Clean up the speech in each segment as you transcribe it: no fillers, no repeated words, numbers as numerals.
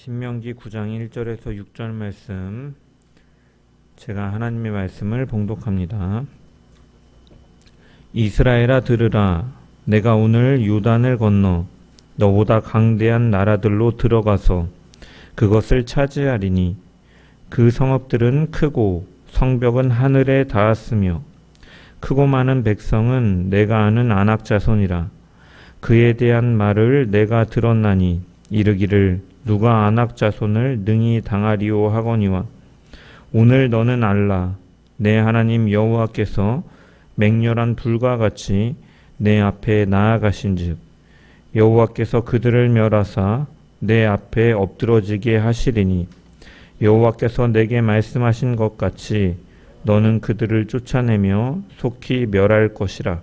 신명기 9장 1절에서 6절 말씀, 제가 하나님의 말씀을 봉독합니다. 이스라엘아 들으라. 내가 오늘 요단을 건너 너보다 강대한 나라들로 들어가서 그것을 차지하리니 그 성읍들은 크고 성벽은 하늘에 닿았으며 크고 많은 백성은 내가 아는 아낙 자손이라. 그에 대한 말을 내가 들었나니 이르기를 누가 아낙 자손을 능히 당하리오 하거니와 오늘 너는 알라. 내 하나님 여호와께서 맹렬한 불과 같이 내 앞에 나아가신즉 여호와께서 그들을 멸하사 내 앞에 엎드러지게 하시리니 여호와께서 내게 말씀하신 것 같이 너는 그들을 쫓아내며 속히 멸할 것이라.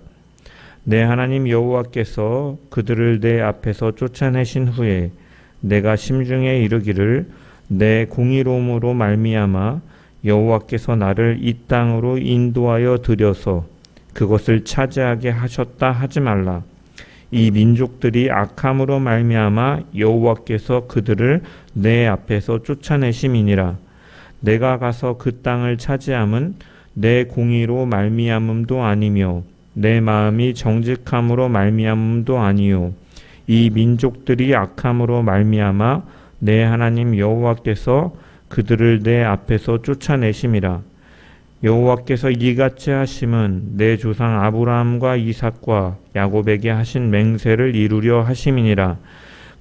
내 하나님 여호와께서 그들을 내 앞에서 쫓아내신 후에 내가 심중에 이르기를 내 공의로움으로 말미암아 여호와께서 나를 이 땅으로 인도하여 들여서 그것을 차지하게 하셨다 하지 말라. 이 민족들이 악함으로 말미암아 여호와께서 그들을 내 앞에서 쫓아내심이니라. 내가 가서 그 땅을 차지함은 내 공의로 말미암음도 아니며 내 마음이 정직함으로 말미암음도 아니요 이 민족들이 악함으로 말미암아 내 하나님 여호와께서 그들을 내 앞에서 쫓아내심이라. 여호와께서 이같이 하심은 내 조상 아브라함과 이삭과 야곱에게 하신 맹세를 이루려 하심이니라.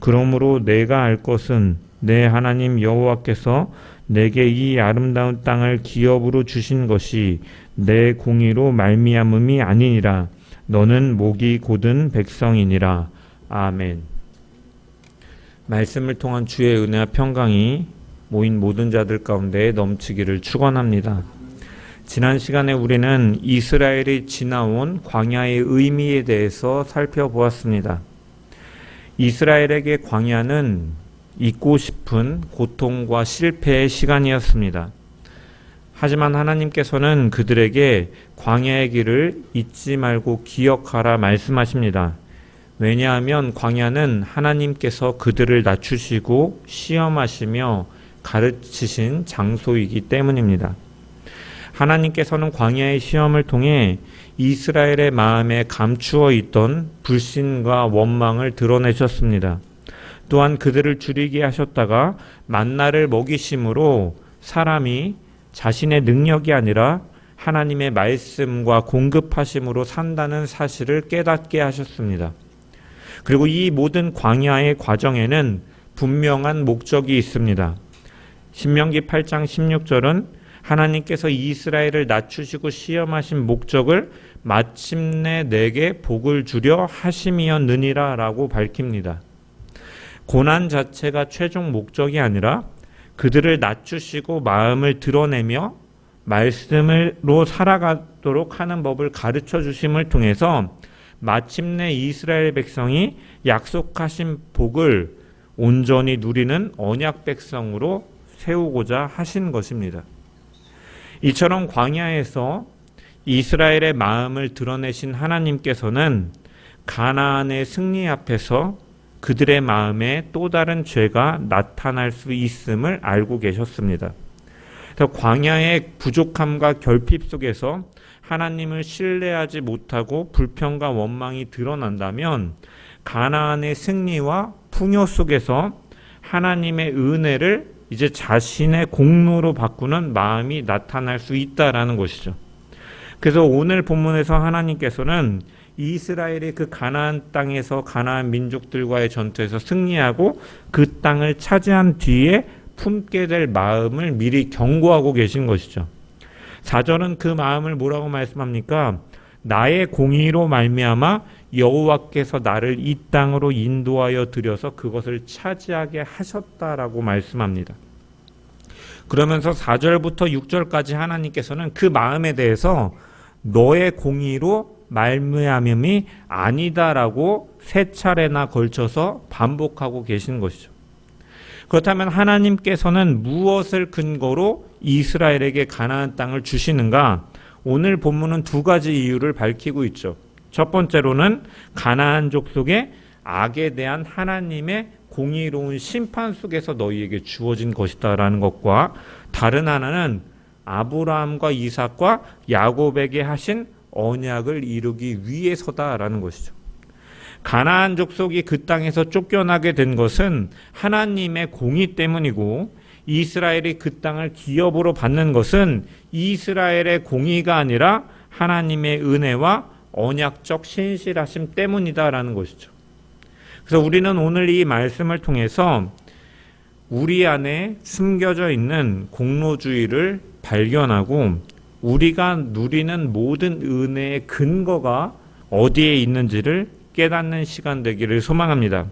그러므로 내가 알 것은 내 하나님 여호와께서 내게 이 아름다운 땅을 기업으로 주신 것이 내 공의로 말미암음이 아니니라. 너는 목이 곧은 백성이니라. 아멘. 말씀을 통한 주의 은혜와 평강이 모인 모든 자들 가운데 넘치기를 축원합니다. 지난 시간에 우리는 이스라엘이 지나온 광야의 의미에 대해서 살펴보았습니다. 이스라엘에게 광야는 잊고 싶은 고통과 실패의 시간이었습니다. 하지만 하나님께서는 그들에게 광야의 길을 잊지 말고 기억하라 말씀하십니다. 왜냐하면 광야는 하나님께서 그들을 낮추시고 시험하시며 가르치신 장소이기 때문입니다. 하나님께서는 광야의 시험을 통해 이스라엘의 마음에 감추어 있던 불신과 원망을 드러내셨습니다. 또한 그들을 줄이게 하셨다가 만나를 먹이심으로 사람이 자신의 능력이 아니라 하나님의 말씀과 공급하심으로 산다는 사실을 깨닫게 하셨습니다. 그리고 이 모든 광야의 과정에는 분명한 목적이 있습니다. 신명기 8장 16절은 하나님께서 이스라엘을 낮추시고 시험하신 목적을 마침내 내게 복을 주려 하심이었느니라 라고 밝힙니다. 고난 자체가 최종 목적이 아니라 그들을 낮추시고 마음을 드러내며 말씀으로 살아가도록 하는 법을 가르쳐 주심을 통해서 마침내 이스라엘 백성이 약속하신 복을 온전히 누리는 언약 백성으로 세우고자 하신 것입니다. 이처럼 광야에서 이스라엘의 마음을 드러내신 하나님께서는 가나안의 승리 앞에서 그들의 마음에 또 다른 죄가 나타날 수 있음을 알고 계셨습니다. 그래서 광야의 부족함과 결핍 속에서 하나님을 신뢰하지 못하고 불평과 원망이 드러난다면 가나안의 승리와 풍요 속에서 하나님의 은혜를 이제 자신의 공로로 바꾸는 마음이 나타날 수 있다라는 것이죠. 그래서 오늘 본문에서 하나님께서는 이스라엘이 그 가나안 땅에서 가나안 민족들과의 전투에서 승리하고 그 땅을 차지한 뒤에 품게 될 마음을 미리 경고하고 계신 것이죠. 4절은 그 마음을 뭐라고 말씀합니까? 나의 공의로 말미암아 여호와께서 나를 이 땅으로 인도하여 들여서 그것을 차지하게 하셨다라고 말씀합니다. 그러면서 4절부터 6절까지 하나님께서는 그 마음에 대해서 너의 공의로 말미암음이 아니다라고 세 차례나 걸쳐서 반복하고 계신 것이죠. 그렇다면 하나님께서는 무엇을 근거로 이스라엘에게 가나안 땅을 주시는가? 오늘 본문은 두 가지 이유를 밝히고 있죠. 첫 번째로는 가나안 족속의 악에 대한 하나님의 공의로운 심판 속에서 너희에게 주어진 것이다라는 것과, 다른 하나는 아브라함과 이삭과 야곱에게 하신 언약을 이루기 위해서다라는 것이죠. 가나안 족속이 그 땅에서 쫓겨나게 된 것은 하나님의 공의 때문이고, 이스라엘이 그 땅을 기업으로 받는 것은 이스라엘의 공의가 아니라 하나님의 은혜와 언약적 신실하심 때문이다라는 것이죠. 그래서 우리는 오늘 이 말씀을 통해서 우리 안에 숨겨져 있는 공로주의를 발견하고, 우리가 누리는 모든 은혜의 근거가 어디에 있는지를 깨닫는 시간 되기를 소망합니다.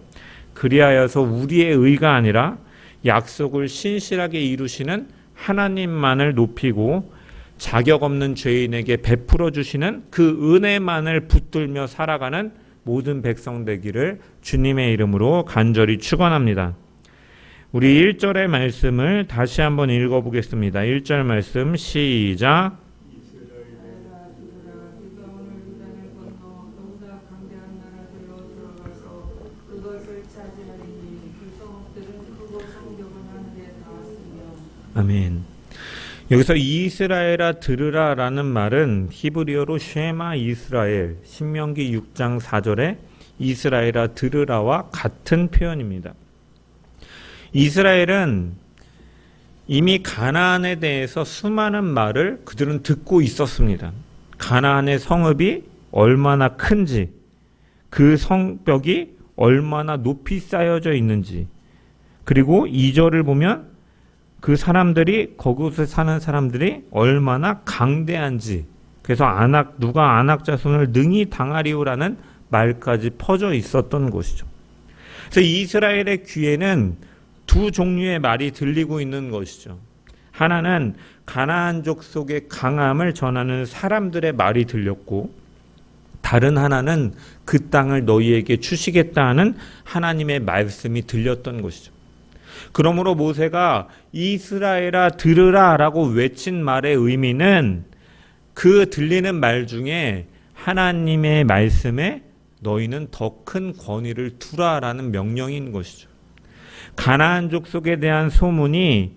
그리하여서 우리의 의가 아니라 약속을 신실하게 이루시는 하나님만을 높이고, 자격 없는 죄인에게 베풀어 주시는 그 은혜만을 붙들며 살아가는 모든 백성 되기를 주님의 이름으로 간절히 축원합니다. 우리 1절의 말씀을 다시 한번 읽어보겠습니다. 1절 말씀 시작. 아멘. 여기서 이스라엘아 들으라 라는 말은 히브리어로 쉐마 이스라엘, 신명기 6장 4절에 이스라엘아 들으라와 같은 표현입니다. 이스라엘은 이미 가나안에 대해서 수많은 말을 그들은 듣고 있었습니다. 가나안의 성읍이 얼마나 큰지, 그 성벽이 얼마나 높이 쌓여져 있는지, 그리고 2절을 보면 그 사람들이, 거기서 사는 사람들이 얼마나 강대한지, 그래서 누가 안악 자손을 능히 당하리오라는 말까지 퍼져 있었던 것이죠. 그래서 이스라엘의 귀에는 두 종류의 말이 들리고 있는 것이죠. 하나는 가나안 족속의 강함을 전하는 사람들의 말이 들렸고, 다른 하나는 그 땅을 너희에게 주시겠다 하는 하나님의 말씀이 들렸던 것이죠. 그러므로 모세가 이스라엘아 들으라 라고 외친 말의 의미는 그 들리는 말 중에 하나님의 말씀에 너희는 더 큰 권위를 두라 라는 명령인 것이죠. 가나안 족속에 대한 소문이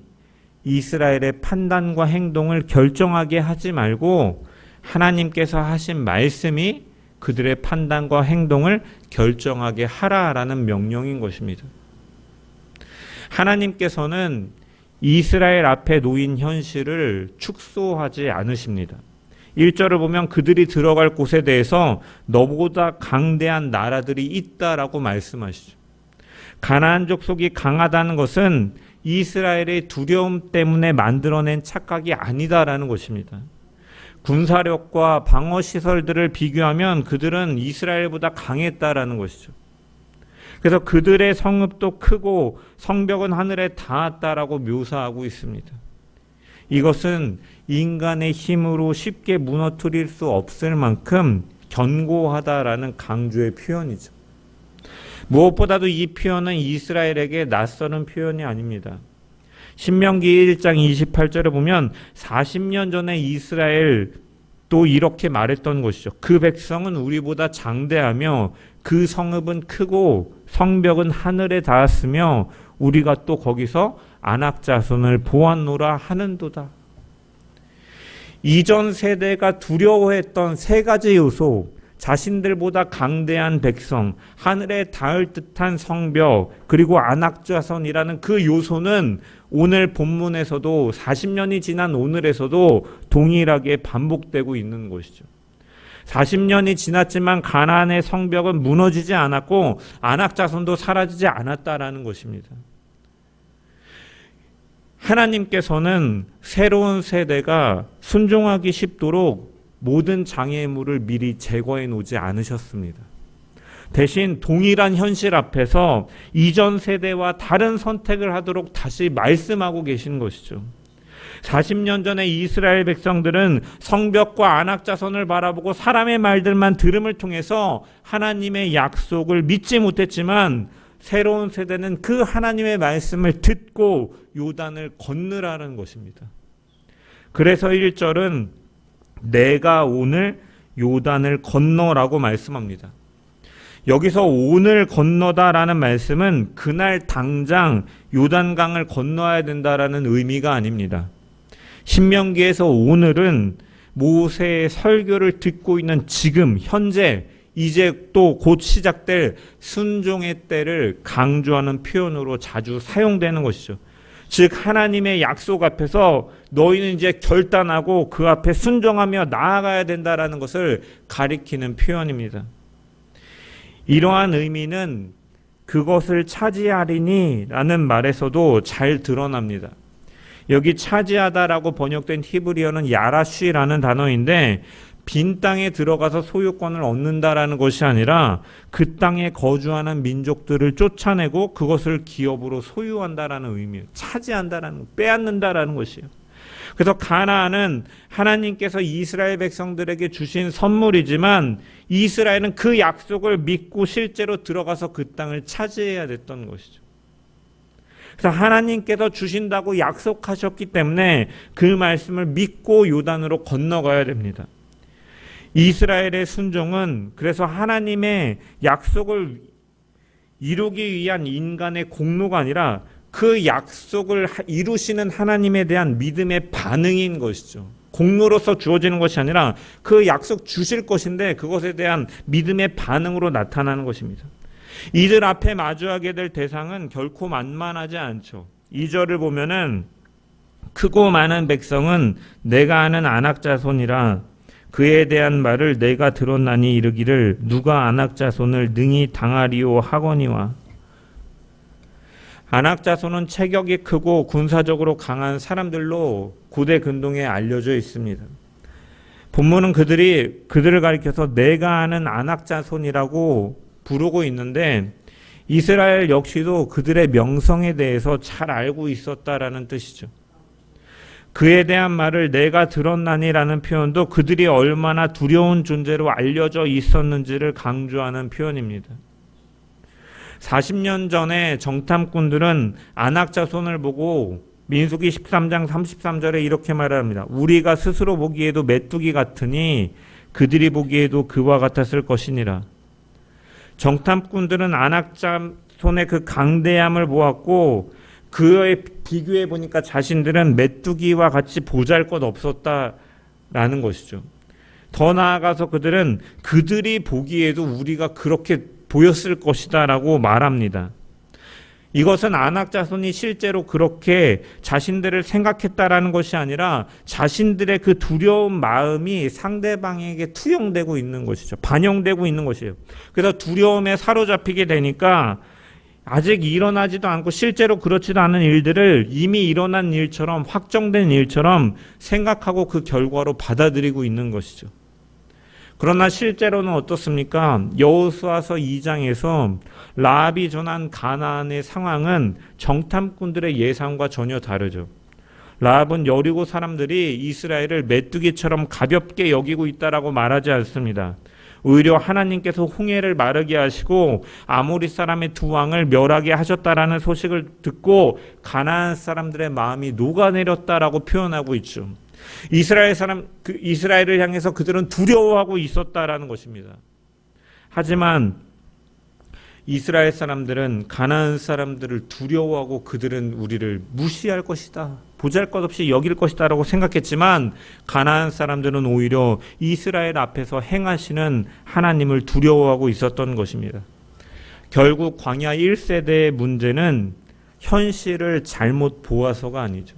이스라엘의 판단과 행동을 결정하게 하지 말고, 하나님께서 하신 말씀이 그들의 판단과 행동을 결정하게 하라라는 명령인 것입니다. 하나님께서는 이스라엘 앞에 놓인 현실을 축소하지 않으십니다. 1절을 보면 그들이 들어갈 곳에 대해서 너보다 강대한 나라들이 있다라고 말씀하시죠. 가나안 족속이 강하다는 것은 이스라엘의 두려움 때문에 만들어낸 착각이 아니다라는 것입니다. 군사력과 방어 시설들을 비교하면 그들은 이스라엘보다 강했다라는 것이죠. 그래서 그들의 성읍도 크고 성벽은 하늘에 닿았다라고 묘사하고 있습니다. 이것은 인간의 힘으로 쉽게 무너뜨릴 수 없을 만큼 견고하다라는 강조의 표현이죠. 무엇보다도 이 표현은 이스라엘에게 낯설은 표현이 아닙니다. 신명기 1장 28절에 보면 40년 전에 이스라엘도 이렇게 말했던 것이죠. 그 백성은 우리보다 장대하며 그 성읍은 크고 성벽은 하늘에 닿았으며 우리가 또 거기서 안악 자손을 보았노라 하는도다. 이전 세대가 두려워했던 세 가지 요소, 자신들보다 강대한 백성, 하늘에 닿을 듯한 성벽, 그리고 안악 자손이라는 그 요소는 오늘 본문에서도 40년이 지난 오늘에서도 동일하게 반복되고 있는 것이죠. 40년이 지났지만 가나안의 성벽은 무너지지 않았고 안악 자손도 사라지지 않았다라는 것입니다. 하나님께서는 새로운 세대가 순종하기 쉽도록 모든 장애물을 미리 제거해 놓지 않으셨습니다. 대신 동일한 현실 앞에서 이전 세대와 다른 선택을 하도록 다시 말씀하고 계신 것이죠. 40년 전에 이스라엘 백성들은 성벽과 안악 자손을 바라보고 사람의 말들만 들음을 통해서 하나님의 약속을 믿지 못했지만, 새로운 세대는 그 하나님의 말씀을 듣고 요단을 건너라는 것입니다. 그래서 1절은 내가 오늘 요단을 건너라고 말씀합니다. 여기서 오늘 건너다라는 말씀은 그날 당장 요단강을 건너야 된다라는 의미가 아닙니다. 신명기에서 오늘은 모세의 설교를 듣고 있는 지금 현재 이제 또 곧 시작될 순종의 때를 강조하는 표현으로 자주 사용되는 것이죠. 즉 하나님의 약속 앞에서 너희는 이제 결단하고 그 앞에 순종하며 나아가야 된다라는 것을 가리키는 표현입니다. 이러한 의미는 그것을 차지하리니 라는 말에서도 잘 드러납니다. 여기 차지하다라고 번역된 히브리어는 야라쉬라는 단어인데 빈 땅에 들어가서 소유권을 얻는다라는 것이 아니라 그 땅에 거주하는 민족들을 쫓아내고 그것을 기업으로 소유한다라는 의미예요. 차지한다라는, 빼앗는다라는 것이에요. 그래서 가나안은 하나님께서 이스라엘 백성들에게 주신 선물이지만 이스라엘은 그 약속을 믿고 실제로 들어가서 그 땅을 차지해야 됐던 것이죠. 그래서 하나님께서 주신다고 약속하셨기 때문에 그 말씀을 믿고 요단으로 건너가야 됩니다. 이스라엘의 순종은 그래서 하나님의 약속을 이루기 위한 인간의 공로가 아니라 그 약속을 이루시는 하나님에 대한 믿음의 반응인 것이죠. 공로로서 주어지는 것이 아니라 그 약속 주실 것인데 그것에 대한 믿음의 반응으로 나타나는 것입니다. 이들 앞에 마주하게 될 대상은 결코 만만하지 않죠. 2절을 보면은 크고 많은 백성은 내가 아는 안악 자손이라 그에 대한 말을 내가 들었나니 이르기를 누가 안악 자손을 능히 당하리오 하거니와. 안악 자손은 체격이 크고 군사적으로 강한 사람들로 고대 근동에 알려져 있습니다. 본문은 그들을 가리켜서 내가 아는 안악 자손이라고 부르고 있는데 이스라엘 역시도 그들의 명성에 대해서 잘 알고 있었다라는 뜻이죠. 그에 대한 말을 내가 들었나니라는 표현도 그들이 얼마나 두려운 존재로 알려져 있었는지를 강조하는 표현입니다. 40년 전에 정탐꾼들은 안악 자손을 보고 민수기 13장 33절에 이렇게 말합니다. 우리가 스스로 보기에도 메뚜기 같으니 그들이 보기에도 그와 같았을 것이니라. 정탐꾼들은 안악 자손의 그 강대함을 보았고 그에 비교해 보니까 자신들은 메뚜기와 같이 보잘것없었다라는 것이죠. 더 나아가서 그들은 그들이 보기에도 우리가 그렇게 보였을 것이다라고 말합니다. 이것은 안악 자손이 실제로 그렇게 자신들을 생각했다라는 것이 아니라 자신들의 그 두려운 마음이 상대방에게 투영되고 있는 것이죠. 반영되고 있는 것이에요. 그래서 두려움에 사로잡히게 되니까 아직 일어나지도 않고 실제로 그렇지도 않은 일들을 이미 일어난 일처럼 확정된 일처럼 생각하고 그 결과로 받아들이고 있는 것이죠. 그러나 실제로는 어떻습니까? 여호수아서 2장에서 라합이 전한 가나안의 상황은 정탐꾼들의 예상과 전혀 다르죠. 라합은 여리고 사람들이 이스라엘을 메뚜기처럼 가볍게 여기고 있다라고 말하지 않습니다. 오히려 하나님께서 홍해를 마르게 하시고 아모리 사람의 두 왕을 멸하게 하셨다라는 소식을 듣고 가나안 사람들의 마음이 녹아내렸다라고 표현하고 있죠. 이스라엘을 향해서 그들은 두려워하고 있었다라는 것입니다. 하지만 이스라엘 사람들은 가나안 사람들을 두려워하고 그들은 우리를 무시할 것이다, 보잘것없이 여길 것이다 라고 생각했지만 가나안 사람들은 오히려 이스라엘 앞에서 행하시는 하나님을 두려워하고 있었던 것입니다. 결국 광야 1세대의 문제는 현실을 잘못 보아서가 아니죠.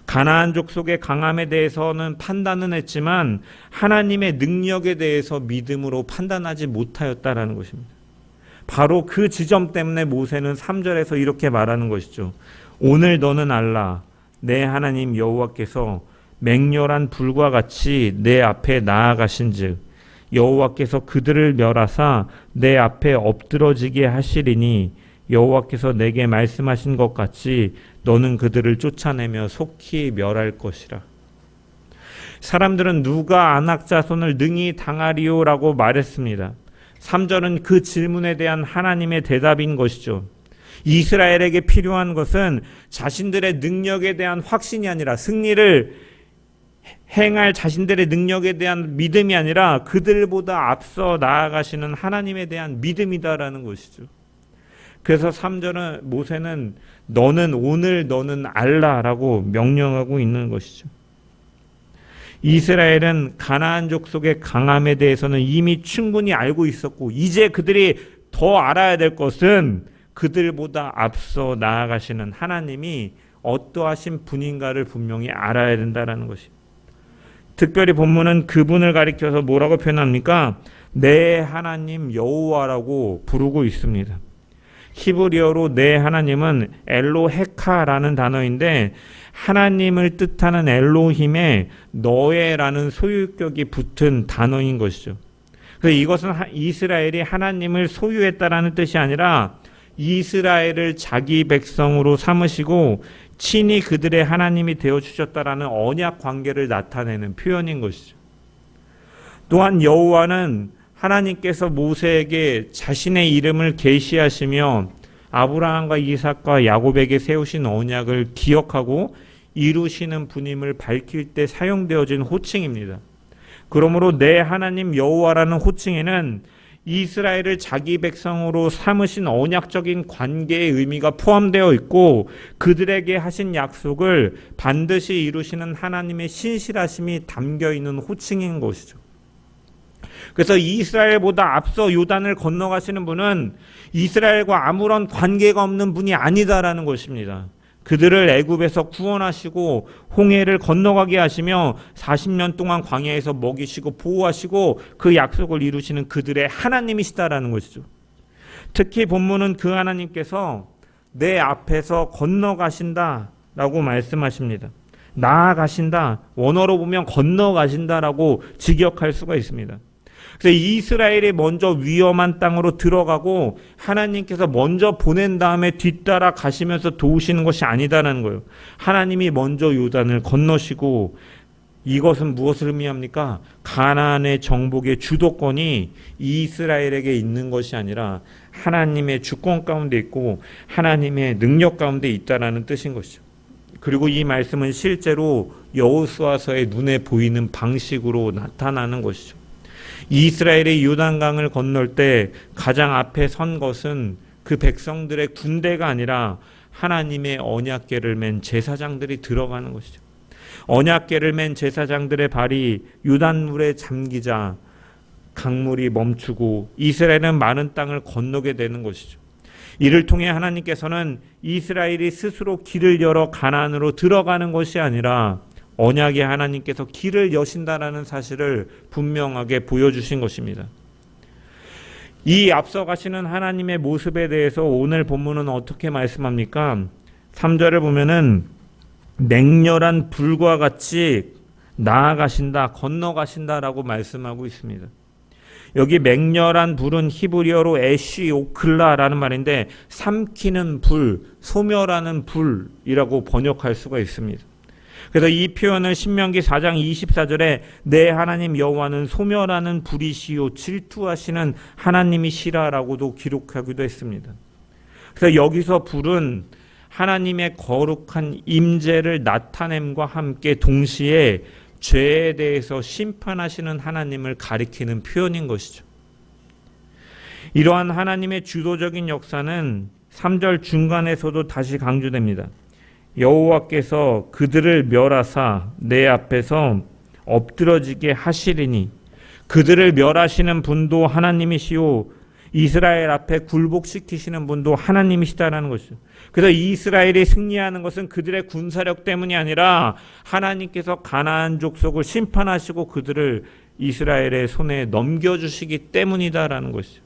가나안 족속의 강함에 대해서는 판단은 했지만 하나님의 능력에 대해서 믿음으로 판단하지 못하였다라는 것입니다. 바로 그 지점 때문에 모세는 3절에서 이렇게 말하는 것이죠. 오늘 너는 알라 내 하나님 여호와께서 맹렬한 불과 같이 내 앞에 나아가신즉 여호와께서 그들을 멸하사 내 앞에 엎드러지게 하시리니 여호와께서 내게 말씀하신 것 같이 너는 그들을 쫓아내며 속히 멸할 것이라. 사람들은 누가 안악 자손을 능히 당하리오라고 말했습니다. 3절은 그 질문에 대한 하나님의 대답인 것이죠. 이스라엘에게 필요한 것은 자신들의 능력에 대한 확신이 아니라 승리를 행할 자신들의 능력에 대한 믿음이 아니라 그들보다 앞서 나아가시는 하나님에 대한 믿음이다라는 것이죠. 그래서 3절은 모세는 너는 알라라고 명령하고 있는 것이죠. 이스라엘은 가나안 족속의 강함에 대해서는 이미 충분히 알고 있었고, 이제 그들이 더 알아야 될 것은 그들보다 앞서 나아가시는 하나님이 어떠하신 분인가를 분명히 알아야 된다는 것입니다. 특별히 본문은 그분을 가리켜서 뭐라고 표현합니까? 내 하나님 여호와라고 부르고 있습니다. 히브리어로 내 하나님은 엘로헤카라는 단어인데, 하나님을 뜻하는 엘로힘에 너의라는 소유격이 붙은 단어인 것이죠. 그래서 이것은 이스라엘이 하나님을 소유했다라는 뜻이 아니라 이스라엘을 자기 백성으로 삼으시고 친히 그들의 하나님이 되어주셨다라는 언약 관계를 나타내는 표현인 것이죠. 또한 여호와는 하나님께서 모세에게 자신의 이름을 계시하시며 아브라함과 이삭과 야곱에게 세우신 언약을 기억하고 이루시는 분임을 밝힐 때 사용되어진 호칭입니다. 그러므로 내 하나님 여호와라는 호칭에는 이스라엘을 자기 백성으로 삼으신 언약적인 관계의 의미가 포함되어 있고, 그들에게 하신 약속을 반드시 이루시는 하나님의 신실하심이 담겨 있는 호칭인 것이죠. 그래서 이스라엘보다 앞서 요단을 건너가시는 분은 이스라엘과 아무런 관계가 없는 분이 아니다라는 것입니다. 그들을 애굽에서 구원하시고 홍해를 건너가게 하시며 40년 동안 광야에서 먹이시고 보호하시고 그 약속을 이루시는 그들의 하나님이시다라는 것이죠. 특히 본문은 그 하나님께서 내 앞에서 건너가신다라고 말씀하십니다. 나아가신다, 원어로 보면 건너가신다라고 직역할 수가 있습니다. 그래서 이스라엘이 먼저 위험한 땅으로 들어가고 하나님께서 먼저 보낸 다음에 뒤따라 가시면서 도우시는 것이 아니다라는 거예요. 하나님이 먼저 요단을 건너시고, 이것은 무엇을 의미합니까? 가나안의 정복의 주도권이 이스라엘에게 있는 것이 아니라 하나님의 주권 가운데 있고 하나님의 능력 가운데 있다라는 뜻인 것이죠. 그리고 이 말씀은 실제로 여호수아서의 눈에 보이는 방식으로 나타나는 것이죠. 이스라엘이 요단강을 건널 때 가장 앞에 선 것은 그 백성들의 군대가 아니라 하나님의 언약궤를 맨 제사장들이 들어가는 것이죠. 언약궤를 맨 제사장들의 발이 요단물에 잠기자 강물이 멈추고 이스라엘은 많은 땅을 건너게 되는 것이죠. 이를 통해 하나님께서는 이스라엘이 스스로 길을 열어 가나안으로 들어가는 것이 아니라 언약의 하나님께서 길을 여신다라는 사실을 분명하게 보여주신 것입니다. 이 앞서가시는 하나님의 모습에 대해서 오늘 본문은 어떻게 말씀합니까? 3절을 보면은 맹렬한 불과 같이 나아가신다, 건너가신다라고 말씀하고 있습니다. 여기 맹렬한 불은 히브리어로 에시오클라라는 말인데 삼키는 불, 소멸하는 불이라고 번역할 수가 있습니다. 그래서 이 표현을 신명기 4장 24절에 내 하나님 여호와는 소멸하는 불이시요 질투하시는 하나님이시라라고도 기록하기도 했습니다. 그래서 여기서 불은 하나님의 거룩한 임재를 나타냄과 함께 동시에 죄에 대해서 심판하시는 하나님을 가리키는 표현인 것이죠. 이러한 하나님의 주도적인 역사는 3절 중간에서도 다시 강조됩니다. 여호와께서 그들을 멸하사 내 앞에서 엎드러지게 하시리니, 그들을 멸하시는 분도 하나님이시오 이스라엘 앞에 굴복시키시는 분도 하나님이시다라는 것이죠. 그래서 이스라엘이 승리하는 것은 그들의 군사력 때문이 아니라 하나님께서 가나안 족속을 심판하시고 그들을 이스라엘의 손에 넘겨주시기 때문이다라는 것이죠.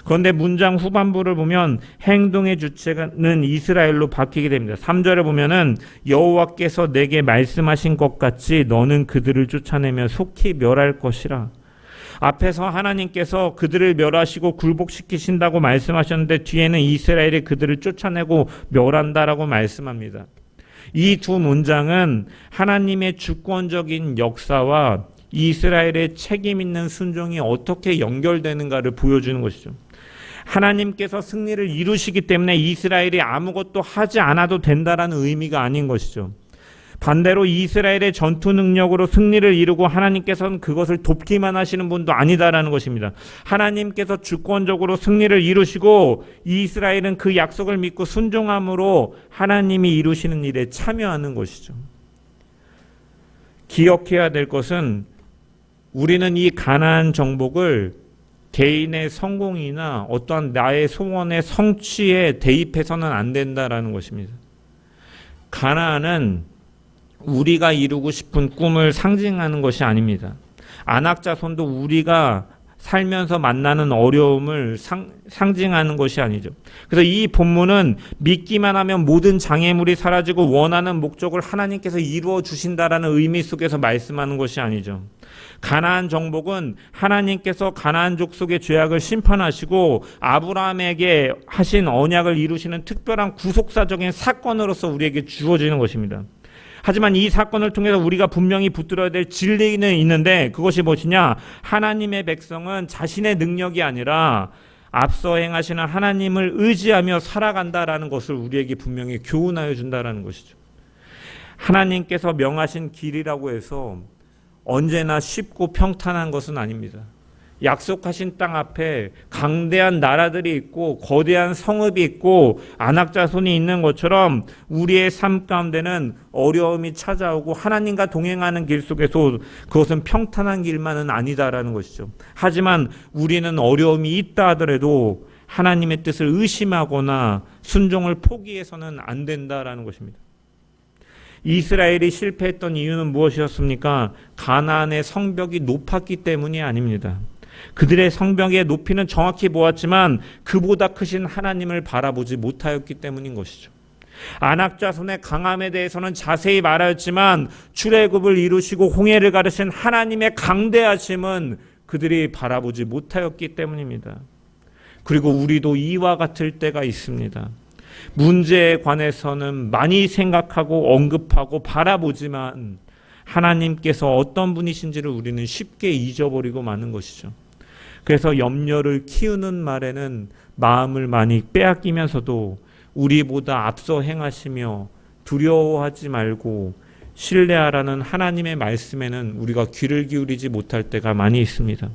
그런데 문장 후반부를 보면 행동의 주체는 이스라엘로 바뀌게 됩니다. 3절에 보면은 여호와께서 내게 말씀하신 것 같이 너는 그들을 쫓아내며 속히 멸할 것이라. 앞에서 하나님께서 그들을 멸하시고 굴복시키신다고 말씀하셨는데 뒤에는 이스라엘이 그들을 쫓아내고 멸한다라고 말씀합니다. 이 두 문장은 하나님의 주권적인 역사와 이스라엘의 책임 있는 순종이 어떻게 연결되는가를 보여주는 것이죠. 하나님께서 승리를 이루시기 때문에 이스라엘이 아무것도 하지 않아도 된다라는 의미가 아닌 것이죠. 반대로 이스라엘의 전투 능력으로 승리를 이루고 하나님께서는 그것을 돕기만 하시는 분도 아니다라는 것입니다. 하나님께서 주권적으로 승리를 이루시고 이스라엘은 그 약속을 믿고 순종함으로 하나님이 이루시는 일에 참여하는 것이죠. 기억해야 될 것은 우리는 이 가나안 정복을 개인의 성공이나 어떠한 나의 소원의 성취에 대입해서는 안 된다라는 것입니다. 가나안은 우리가 이루고 싶은 꿈을 상징하는 것이 아닙니다. 안악자손도 우리가 살면서 만나는 어려움을 상징하는 것이 아니죠. 그래서 이 본문은 믿기만 하면 모든 장애물이 사라지고 원하는 목적을 하나님께서 이루어 주신다라는 의미 속에서 말씀하는 것이 아니죠. 가나안 정복은 하나님께서 가나안 족속의 죄악을 심판하시고 아브라함에게 하신 언약을 이루시는 특별한 구속사적인 사건으로서 우리에게 주어지는 것입니다. 하지만 이 사건을 통해서 우리가 분명히 붙들어야 될 진리는 있는데 그것이 무엇이냐? 하나님의 백성은 자신의 능력이 아니라 앞서 행하시는 하나님을 의지하며 살아간다라는 것을 우리에게 분명히 교훈하여 준다라는 것이죠. 하나님께서 명하신 길이라고 해서 언제나 쉽고 평탄한 것은 아닙니다. 약속하신 땅 앞에 강대한 나라들이 있고 거대한 성읍이 있고 안악자손이 있는 것처럼 우리의 삶 가운데는 어려움이 찾아오고 하나님과 동행하는 길 속에서 그것은 평탄한 길만은 아니다라는 것이죠. 하지만 우리는 어려움이 있다 하더라도 하나님의 뜻을 의심하거나 순종을 포기해서는 안 된다라는 것입니다. 이스라엘이 실패했던 이유는 무엇이었습니까? 가나안의 성벽이 높았기 때문이 아닙니다. 그들의 성벽의 높이는 정확히 보았지만 그보다 크신 하나님을 바라보지 못하였기 때문인 것이죠. 안악자손의 강함에 대해서는 자세히 말하였지만 출애굽을 이루시고 홍해를 가르신 하나님의 강대하심은 그들이 바라보지 못하였기 때문입니다. 그리고 우리도 이와 같을 때가 있습니다. 문제에 관해서는 많이 생각하고 언급하고 바라보지만 하나님께서 어떤 분이신지를 우리는 쉽게 잊어버리고 마는 것이죠. 그래서 염려를 키우는 말에는 마음을 많이 빼앗기면서도 우리보다 앞서 행하시며 두려워하지 말고 신뢰하라는 하나님의 말씀에는 우리가 귀를 기울이지 못할 때가 많이 있습니다.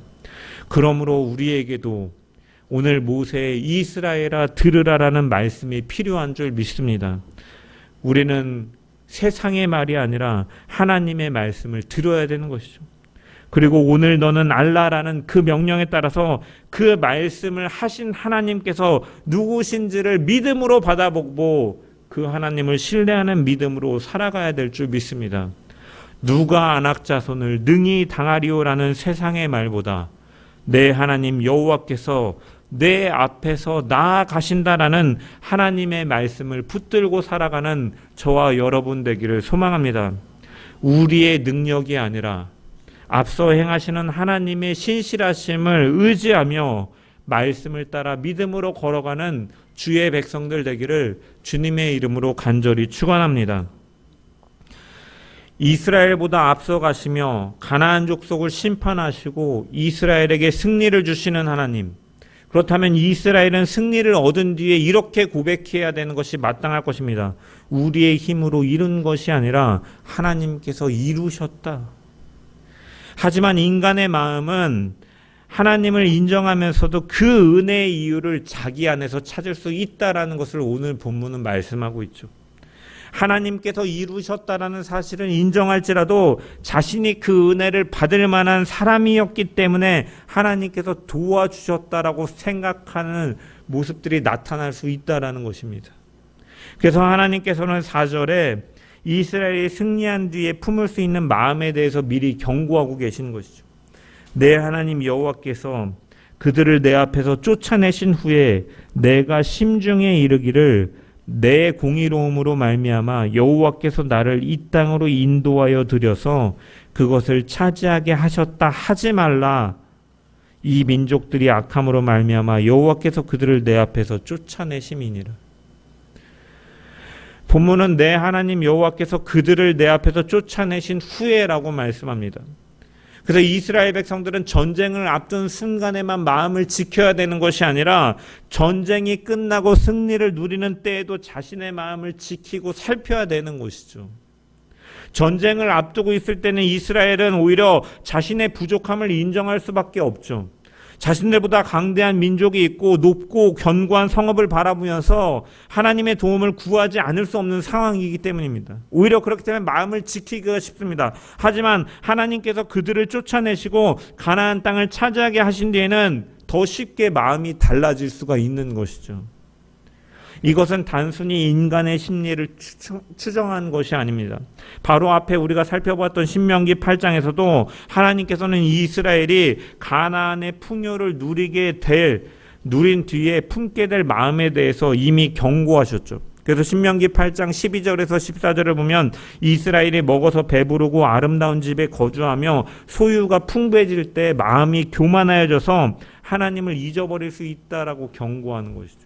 그러므로 우리에게도 오늘 모세의 이스라엘아 들으라라는 말씀이 필요한 줄 믿습니다. 우리는 세상의 말이 아니라 하나님의 말씀을 들어야 되는 것이죠. 그리고 오늘 너는 알라라는 그 명령에 따라서 그 말씀을 하신 하나님께서 누구신지를 믿음으로 받아보고 그 하나님을 신뢰하는 믿음으로 살아가야 될 줄 믿습니다. 누가 안악자손을 능히 당하리오라는 세상의 말보다 내 하나님 여호와께서 내 앞에서 나아가신다라는 하나님의 말씀을 붙들고 살아가는 저와 여러분 되기를 소망합니다. 우리의 능력이 아니라 앞서 행하시는 하나님의 신실하심을 의지하며 말씀을 따라 믿음으로 걸어가는 주의 백성들 되기를 주님의 이름으로 간절히 축원합니다. 이스라엘보다 앞서 가시며 가나안 족속을 심판하시고 이스라엘에게 승리를 주시는 하나님, 그렇다면 이스라엘은 승리를 얻은 뒤에 이렇게 고백해야 되는 것이 마땅할 것입니다. 우리의 힘으로 이룬 것이 아니라 하나님께서 이루셨다. 하지만 인간의 마음은 하나님을 인정하면서도 그 은혜의 이유를 자기 안에서 찾을 수 있다라는 것을 오늘 본문은 말씀하고 있죠. 하나님께서 이루셨다라는 사실을 인정할지라도 자신이 그 은혜를 받을 만한 사람이었기 때문에 하나님께서 도와주셨다라고 생각하는 모습들이 나타날 수 있다라는 것입니다. 그래서 하나님께서는 4절에 이스라엘이 승리한 뒤에 품을 수 있는 마음에 대해서 미리 경고하고 계시는 것이죠. 내 하나님 여호와께서 그들을 내 앞에서 쫓아내신 후에 내가 심중에 이르기를 내 공의로움으로 말미암아 여호와께서 나를 이 땅으로 인도하여 들여서 그것을 차지하게 하셨다 하지 말라. 이 민족들이 악함으로 말미암아 여호와께서 그들을 내 앞에서 쫓아내심이니라. 본문은 내 하나님 여호와께서 그들을 내 앞에서 쫓아내신 후에라고 말씀합니다. 그래서 이스라엘 백성들은 전쟁을 앞둔 순간에만 마음을 지켜야 되는 것이 아니라 전쟁이 끝나고 승리를 누리는 때에도 자신의 마음을 지키고 살펴야 되는 것이죠. 전쟁을 앞두고 있을 때는 이스라엘은 오히려 자신의 부족함을 인정할 수밖에 없죠. 자신들보다 강대한 민족이 있고 높고 견고한 성읍을 바라보면서 하나님의 도움을 구하지 않을 수 없는 상황이기 때문입니다. 오히려 그렇기 때문에 마음을 지키기가 쉽습니다. 하지만 하나님께서 그들을 쫓아내시고 가나안 땅을 차지하게 하신 뒤에는 더 쉽게 마음이 달라질 수가 있는 것이죠. 이것은 단순히 인간의 심리를 추정한 것이 아닙니다. 바로 앞에 우리가 살펴봤던 신명기 8장에서도 하나님께서는 이스라엘이 가나안의 풍요를 누린 뒤에 품게 될 마음에 대해서 이미 경고하셨죠. 그래서 신명기 8장 12절에서 14절을 보면 이스라엘이 먹어서 배부르고 아름다운 집에 거주하며 소유가 풍부해질 때 마음이 교만하여져서 하나님을 잊어버릴 수 있다라고 경고하는 것이죠.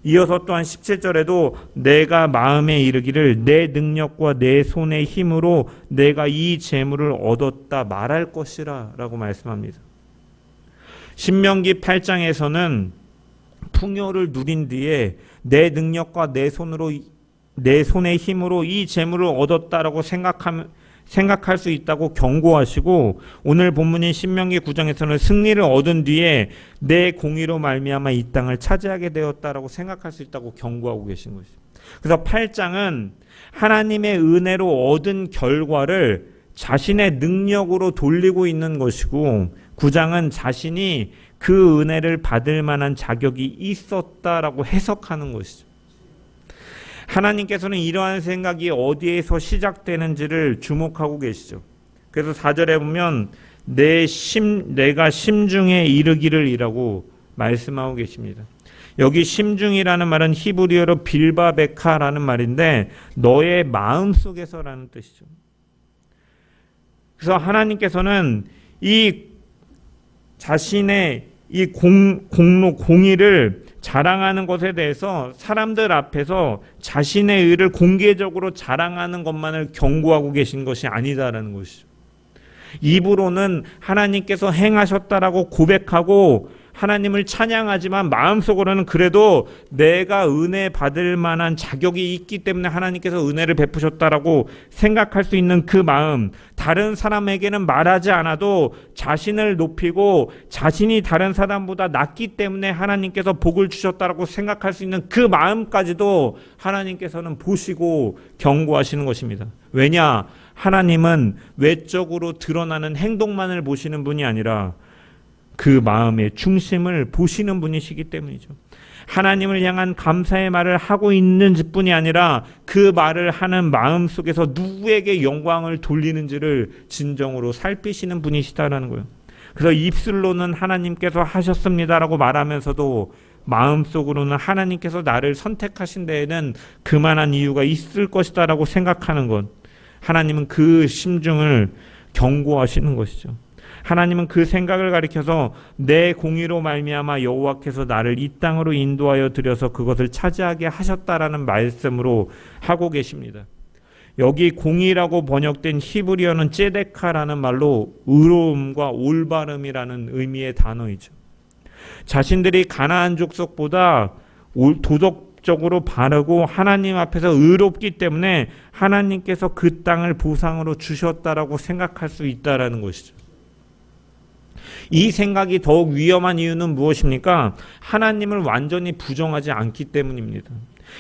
이어서 또한 17절에도 내가 마음에 이르기를 내 능력과 내 손의 힘으로 내가 이 재물을 얻었다 말할 것이라 라고 말씀합니다. 신명기 8장에서는 풍요를 누린 뒤에 내 능력과 내 손의 힘으로 이 재물을 얻었다라고 생각할 수 있다고 경고하시고, 오늘 본문인 신명기 9장에서는 승리를 얻은 뒤에 내 공의로 말미암아 이 땅을 차지하게 되었다라고 생각할 수 있다고 경고하고 계신 것이죠. 그래서 8장은 하나님의 은혜로 얻은 결과를 자신의 능력으로 돌리고 있는 것이고, 9장은 자신이 그 은혜를 받을 만한 자격이 있었다라고 해석하는 것이죠. 하나님께서는 이러한 생각이 어디에서 시작되는지를 주목하고 계시죠. 그래서 4절에 보면 내가 심중에 이르기를 이라고 말씀하고 계십니다. 여기 심중이라는 말은 히브리어로 빌바베카라는 말인데 너의 마음속에서라는 뜻이죠. 그래서 하나님께서는 이 자신의 이 공의를 자랑하는 것에 대해서 사람들 앞에서 자신의 의를 공개적으로 자랑하는 것만을 경고하고 계신 것이 아니다라는 것이죠. 입으로는 하나님께서 행하셨다라고 고백하고 하나님을 찬양하지만 마음속으로는 그래도 내가 은혜 받을 만한 자격이 있기 때문에 하나님께서 은혜를 베푸셨다라고 생각할 수 있는 그 마음, 다른 사람에게는 말하지 않아도 자신을 높이고 자신이 다른 사람보다 낫기 때문에 하나님께서 복을 주셨다라고 생각할 수 있는 그 마음까지도 하나님께서는 보시고 경고하시는 것입니다. 왜냐? 하나님은 외적으로 드러나는 행동만을 보시는 분이 아니라 그 마음의 중심을 보시는 분이시기 때문이죠. 하나님을 향한 감사의 말을 하고 있는 뿐이 아니라 그 말을 하는 마음 속에서 누구에게 영광을 돌리는지를 진정으로 살피시는 분이시다라는 거예요. 그래서 입술로는 하나님께서 하셨습니다라고 말하면서도 마음속으로는 하나님께서 나를 선택하신 데에는 그만한 이유가 있을 것이다라고 생각하는 것. 하나님은 그 심중을 경고하시는 것이죠. 하나님은 그 생각을 가리켜서 내 공의로 말미암아 여호와께서 나를 이 땅으로 인도하여 들여서 그것을 차지하게 하셨다라는 말씀으로 하고 계십니다. 여기 공의라고 번역된 히브리어는 ጼ데카라는 말로 의로움과 올바름이라는 의미의 단어이죠. 자신들이 가나안 족속보다 도덕적으로 바르고 하나님 앞에서 의롭기 때문에 하나님께서 그 땅을 보상으로 주셨다라고 생각할 수 있다라는 것이죠. 이 생각이 더욱 위험한 이유는 무엇입니까? 하나님을 완전히 부정하지 않기 때문입니다.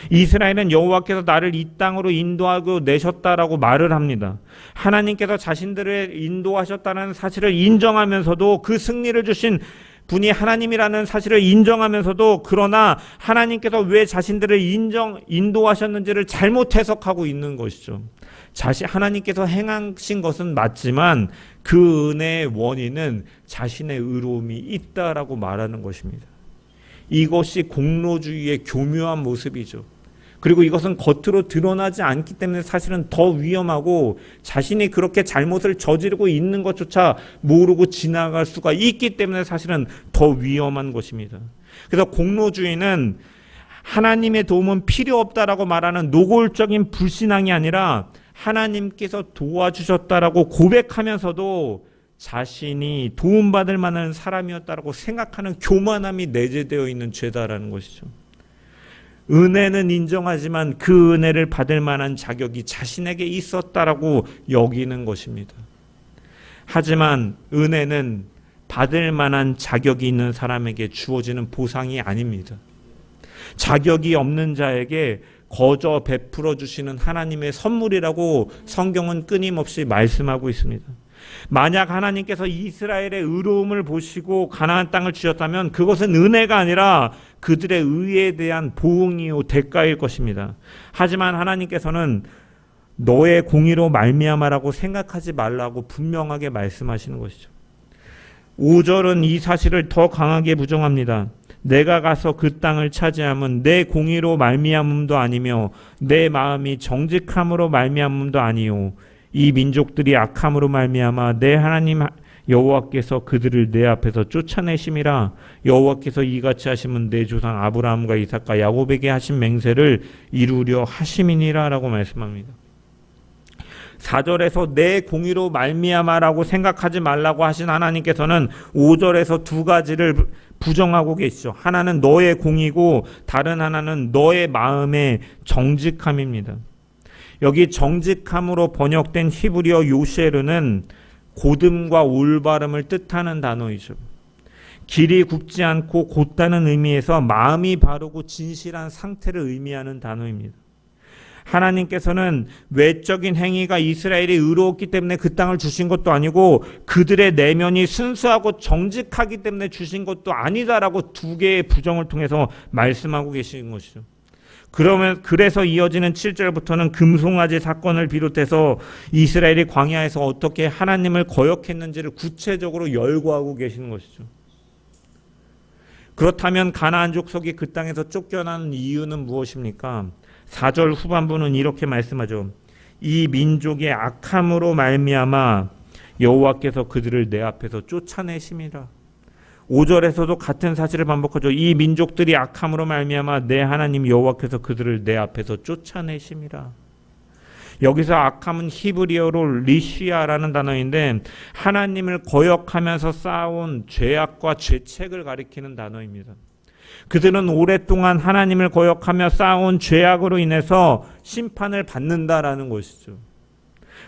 이스라엘은 여호와께서 나를 이 땅으로 인도하고 내셨다라고 말을 합니다. 하나님께서 자신들을 인도하셨다는 사실을 인정하면서도 그 승리를 주신 분이 하나님이라는 사실을 인정하면서도 그러나 하나님께서 왜 자신들을 인도하셨는지를 잘못 해석하고 있는 것이죠. 하나님께서 행하신 것은 맞지만 그 은혜의 원인은 자신의 의로움이 있다라고 말하는 것입니다. 이것이 공로주의의 교묘한 모습이죠. 그리고 이것은 겉으로 드러나지 않기 때문에 사실은 더 위험하고 자신이 그렇게 잘못을 저지르고 있는 것조차 모르고 지나갈 수가 있기 때문에 사실은 더 위험한 것입니다. 그래서 공로주의는 하나님의 도움은 필요 없다라고 말하는 노골적인 불신앙이 아니라 하나님께서 도와주셨다라고 고백하면서도 자신이 도움받을 만한 사람이었다라고 생각하는 교만함이 내재되어 있는 죄다라는 것이죠. 은혜는 인정하지만 그 은혜를 받을 만한 자격이 자신에게 있었다라고 여기는 것입니다. 하지만 은혜는 받을 만한 자격이 있는 사람에게 주어지는 보상이 아닙니다. 자격이 없는 자에게 거저 베풀어 주시는 하나님의 선물이라고 성경은 끊임없이 말씀하고 있습니다. 만약 하나님께서 이스라엘의 의로움을 보시고 가나안 땅을 주셨다면 그것은 은혜가 아니라 그들의 의에 대한 보응이요 대가일 것입니다. 하지만 하나님께서는 너의 공의로 말미암아라고 생각하지 말라고 분명하게 말씀하시는 것이죠. 5절은 이 사실을 더 강하게 부정합니다. 내가 가서 그 땅을 차지함은 내 공의로 말미암음도 아니며 내 마음이 정직함으로 말미암음도 아니요 이 민족들이 악함으로 말미암아 내 하나님 여호와께서 그들을 내 앞에서 쫓아내심이라. 여호와께서 이같이 하시면 내 조상 아브라함과 이삭과 야곱에게 하신 맹세를 이루려 하심이니라 라고 말씀합니다. 4절에서 내 공의로 말미암아라고 생각하지 말라고 하신 하나님께서는 5절에서 두 가지를 부정하고 계시죠. 하나는 너의 공의고 다른 하나는 너의 마음의 정직함입니다. 여기 정직함으로 번역된 히브리어 요셰르는 고듬과 올바름을 뜻하는 단어이죠. 길이 굽지 않고 곧다는 의미에서 마음이 바르고 진실한 상태를 의미하는 단어입니다. 하나님께서는 외적인 행위가 이스라엘이 의로웠기 때문에 그 땅을 주신 것도 아니고 그들의 내면이 순수하고 정직하기 때문에 주신 것도 아니다라고 두 개의 부정을 통해서 말씀하고 계시는 것이죠. 그래서 이어지는 7절부터는 금송아지 사건을 비롯해서 이스라엘이 광야에서 어떻게 하나님을 거역했는지를 구체적으로 열거하고 계시는 것이죠. 그렇다면 가나안 족속이 그 땅에서 쫓겨나는 이유는 무엇입니까? 4절 후반부는 이렇게 말씀하죠. 이 민족의 악함으로 말미암아 여호와께서 그들을 내 앞에서 쫓아내심이라. 5절에서도 같은 사실을 반복하죠. 이 민족들이 악함으로 말미암아 내 하나님 여호와께서 그들을 내 앞에서 쫓아내심이라. 여기서 악함은 히브리어로 리시아라는 단어인데 하나님을 거역하면서 쌓아온 죄악과 죄책을 가리키는 단어입니다. 그들은 오랫동안 하나님을 거역하며 쌓아온 죄악으로 인해서 심판을 받는다라는 것이죠.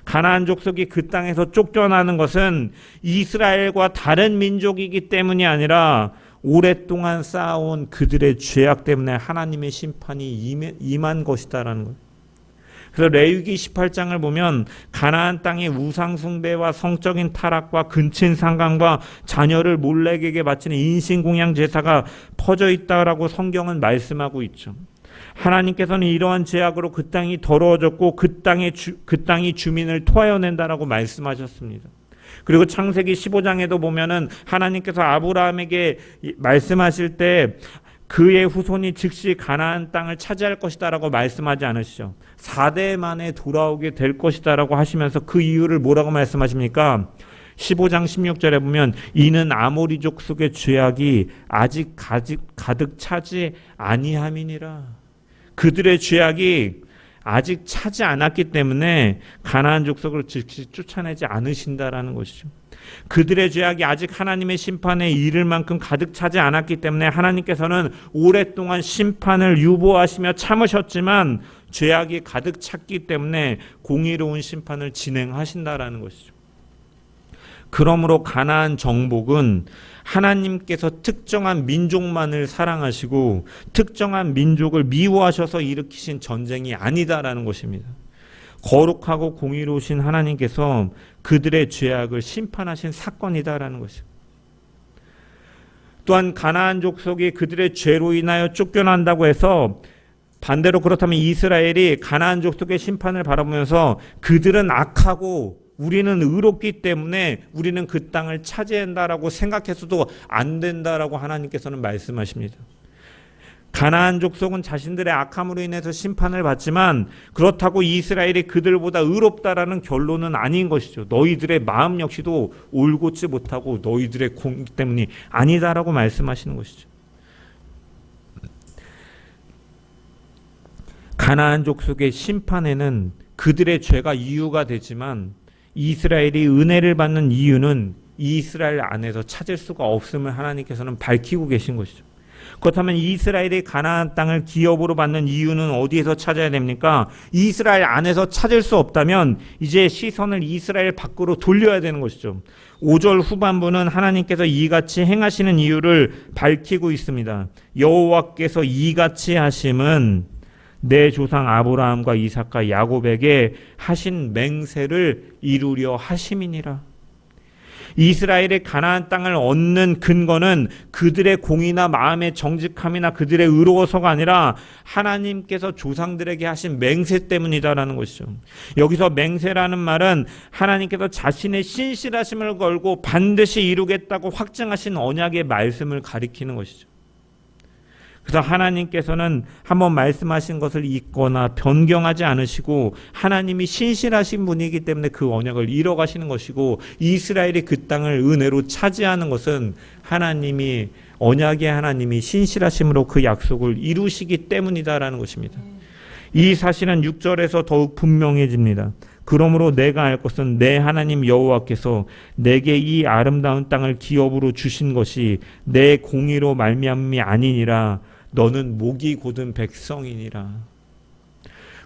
가나안 족속이 그 땅에서 쫓겨나는 것은 이스라엘과 다른 민족이기 때문이 아니라 오랫동안 쌓아온 그들의 죄악 때문에 하나님의 심판이 임한 것이다라는 거예요. 그래서 레위기 18장을 보면 가나안 땅의 우상 숭배와 성적인 타락과 근친 상간과 자녀를 몰렉에게 바치는 인신공양 제사가 퍼져 있다라고 성경은 말씀하고 있죠. 하나님께서는 이러한 죄악으로 그 땅이 더러워졌고 그 땅이 주민을 토하여낸다라고 말씀하셨습니다. 그리고 창세기 15장에도 보면은 하나님께서 아브라함에게 말씀하실 때 그의 후손이 즉시 가나안 땅을 차지할 것이다라고 말씀하지 않으시죠. 4대 만에 돌아오게 될 것이다라고 하시면서 그 이유를 뭐라고 말씀하십니까? 15장 16절에 보면 이는 아모리족 속의 죄악이 아직 가득 차지 아니함이니라. 그들의 죄악이 아직 차지 않았기 때문에 가나안 족속을 즉시 쫓아내지 않으신다라는 것이죠. 그들의 죄악이 아직 하나님의 심판에 이를 만큼 가득 차지 않았기 때문에 하나님께서는 오랫동안 심판을 유보하시며 참으셨지만 죄악이 가득 찼기 때문에 공의로운 심판을 진행하신다라는 것이죠. 그러므로 가나안 정복은 하나님께서 특정한 민족만을 사랑하시고 특정한 민족을 미워하셔서 일으키신 전쟁이 아니다라는 것입니다. 거룩하고 공의로우신 하나님께서 그들의 죄악을 심판하신 사건이다라는 것이죠. 또한 가나안 족속이 그들의 죄로 인하여 쫓겨난다고 해서 반대로 그렇다면 이스라엘이 가나안 족속의 심판을 바라보면서 그들은 악하고 우리는 의롭기 때문에 우리는 그 땅을 차지한다라고 생각해서도 안 된다라고 하나님께서는 말씀하십니다. 가나안 족속은 자신들의 악함으로 인해서 심판을 받지만 그렇다고 이스라엘이 그들보다 의롭다라는 결론은 아닌 것이죠. 너희들의 마음 역시도 올곧지 못하고 너희들의 공의 때문이 아니다라고 말씀하시는 것이죠. 가나안 족속의 심판에는 그들의 죄가 이유가 되지만 이스라엘이 은혜를 받는 이유는 이스라엘 안에서 찾을 수가 없음을 하나님께서는 밝히고 계신 것이죠. 그렇다면 이스라엘이 가나안 땅을 기업으로 받는 이유는 어디에서 찾아야 됩니까? 이스라엘 안에서 찾을 수 없다면 이제 시선을 이스라엘 밖으로 돌려야 되는 것이죠. 5절 후반부는 하나님께서 이같이 행하시는 이유를 밝히고 있습니다. 여호와께서 이같이 하심은 내 조상 아브라함과 이삭과 야곱에게 하신 맹세를 이루려 하심이니라. 이스라엘의 가나안 땅을 얻는 근거는 그들의 공의나 마음의 정직함이나 그들의 의로워서가 아니라 하나님께서 조상들에게 하신 맹세 때문이다라는 것이죠. 여기서 맹세라는 말은 하나님께서 자신의 신실하심을 걸고 반드시 이루겠다고 확증하신 언약의 말씀을 가리키는 것이죠. 그래서 하나님께서는 한번 말씀하신 것을 잊거나 변경하지 않으시고 하나님이 신실하신 분이기 때문에 그 언약을 이뤄가시는 것이고, 이스라엘이 그 땅을 은혜로 차지하는 것은 하나님이 언약의 하나님이 신실하심으로 그 약속을 이루시기 때문이다라는 것입니다. 이 사실은 6절에서 더욱 분명해집니다. 그러므로 내가 알 것은 내 하나님 여호와께서 내게 이 아름다운 땅을 기업으로 주신 것이 내 공의로 말미암음이 아니니라. 너는 목이 곧은 백성이니라.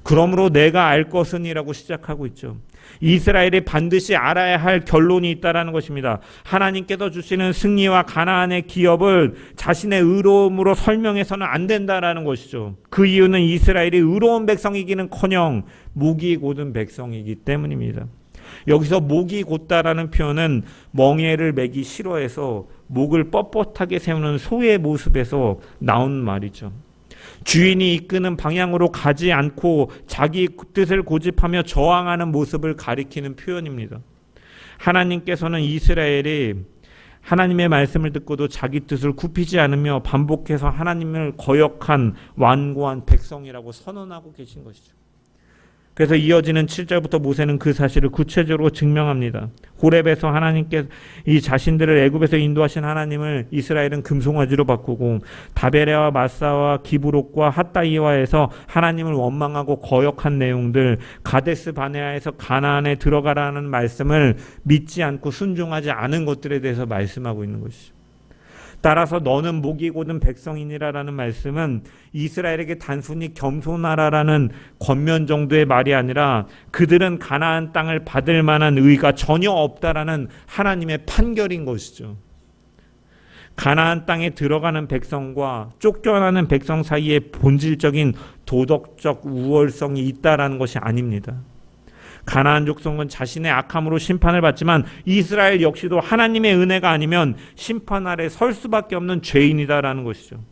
그러므로 내가 알 것은이라고 시작하고 있죠. 이스라엘이 반드시 알아야 할 결론이 있다라는 것입니다. 하나님께서 주시는 승리와 가나안의 기업을 자신의 의로움으로 설명해서는 안 된다라는 것이죠. 그 이유는 이스라엘이 의로운 백성이기는커녕 목이 곧은 백성이기 때문입니다. 여기서 목이 곧다라는 표현은 멍에를 매기 싫어해서 목을 뻣뻣하게 세우는 소의 모습에서 나온 말이죠. 주인이 이끄는 방향으로 가지 않고 자기 뜻을 고집하며 저항하는 모습을 가리키는 표현입니다. 하나님께서는 이스라엘이 하나님의 말씀을 듣고도 자기 뜻을 굽히지 않으며 반복해서 하나님을 거역한 완고한 백성이라고 선언하고 계신 것이죠. 그래서 이어지는 7절부터 모세는 그 사실을 구체적으로 증명합니다. 호렙에서 하나님께 이 자신들을 애굽에서 인도하신 하나님을 이스라엘은 금송아지로 바꾸고, 다베레와 마사와 기브롯과 핫다이와에서 하나님을 원망하고 거역한 내용들, 가데스 바네아에서 가나안에 들어가라는 말씀을 믿지 않고 순종하지 않은 것들에 대해서 말씀하고 있는 것이죠. 따라서 너는 목이 곧은 백성이니라라는 말씀은 이스라엘에게 단순히 겸손하라라는 권면 정도의 말이 아니라 그들은 가나안 땅을 받을 만한 의가 전혀 없다라는 하나님의 판결인 것이죠. 가나안 땅에 들어가는 백성과 쫓겨나는 백성 사이에 본질적인 도덕적 우월성이 있다라는 것이 아닙니다. 가나안 족속은 자신의 악함으로 심판을 받지만 이스라엘 역시도 하나님의 은혜가 아니면 심판 아래 설 수밖에 없는 죄인이다라는 것이죠.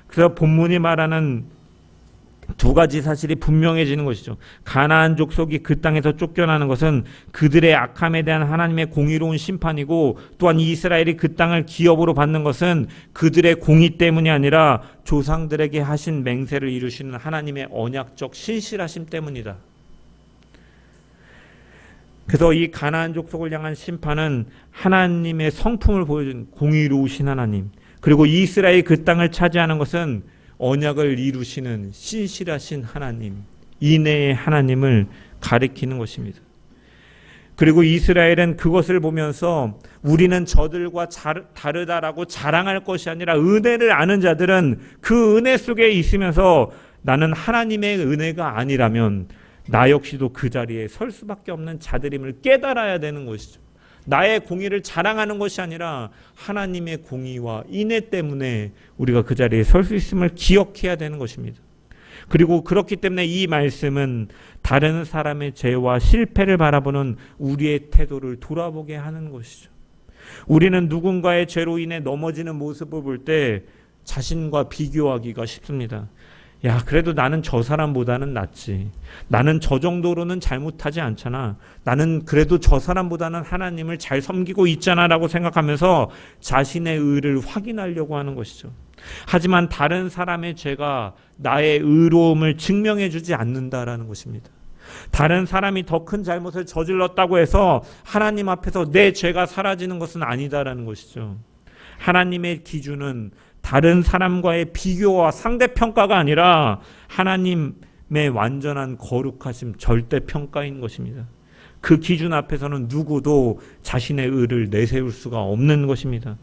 그래서 본문이 말하는 두 가지 사실이 분명해지는 것이죠. 가나안 족속이 그 땅에서 쫓겨나는 것은 그들의 악함에 대한 하나님의 공의로운 심판이고, 또한 이스라엘이 그 땅을 기업으로 받는 것은 그들의 공의 때문이 아니라 조상들에게 하신 맹세를 이루시는 하나님의 언약적 신실하심 때문이다. 그래서 이 가나안 족속을 향한 심판은 하나님의 성품을 보여준 공의로우신 하나님, 그리고 이스라엘이 그 땅을 차지하는 것은 언약을 이루시는 신실하신 하나님, 인애의 하나님을 가리키는 것입니다. 그리고 이스라엘은 그것을 보면서 우리는 저들과 다르다라고 자랑할 것이 아니라, 은혜를 아는 자들은 그 은혜 속에 있으면서 나는 하나님의 은혜가 아니라면 나 역시도 그 자리에 설 수밖에 없는 자들임을 깨달아야 되는 것이죠. 나의 공의를 자랑하는 것이 아니라 하나님의 공의와 인애 때문에 우리가 그 자리에 설 수 있음을 기억해야 되는 것입니다. 그리고 그렇기 때문에 이 말씀은 다른 사람의 죄와 실패를 바라보는 우리의 태도를 돌아보게 하는 것이죠. 우리는 누군가의 죄로 인해 넘어지는 모습을 볼 때 자신과 비교하기가 쉽습니다. 야, 그래도 나는 저 사람보다는 낫지. 나는 저 정도로는 잘못하지 않잖아. 나는 그래도 저 사람보다는 하나님을 잘 섬기고 있잖아 라고 생각하면서 자신의 의를 확인하려고 하는 것이죠. 하지만 다른 사람의 죄가 나의 의로움을 증명해 주지 않는다라는 것입니다. 다른 사람이 더 큰 잘못을 저질렀다고 해서 하나님 앞에서 내 죄가 사라지는 것은 아니다라는 것이죠. 하나님의 기준은 다른 사람과의 비교와 상대평가가 아니라 하나님의 완전한 거룩하심, 절대평가인 것입니다. 그 기준 앞에서는 누구도 자신의 의를 내세울 수가 없는 것입니다.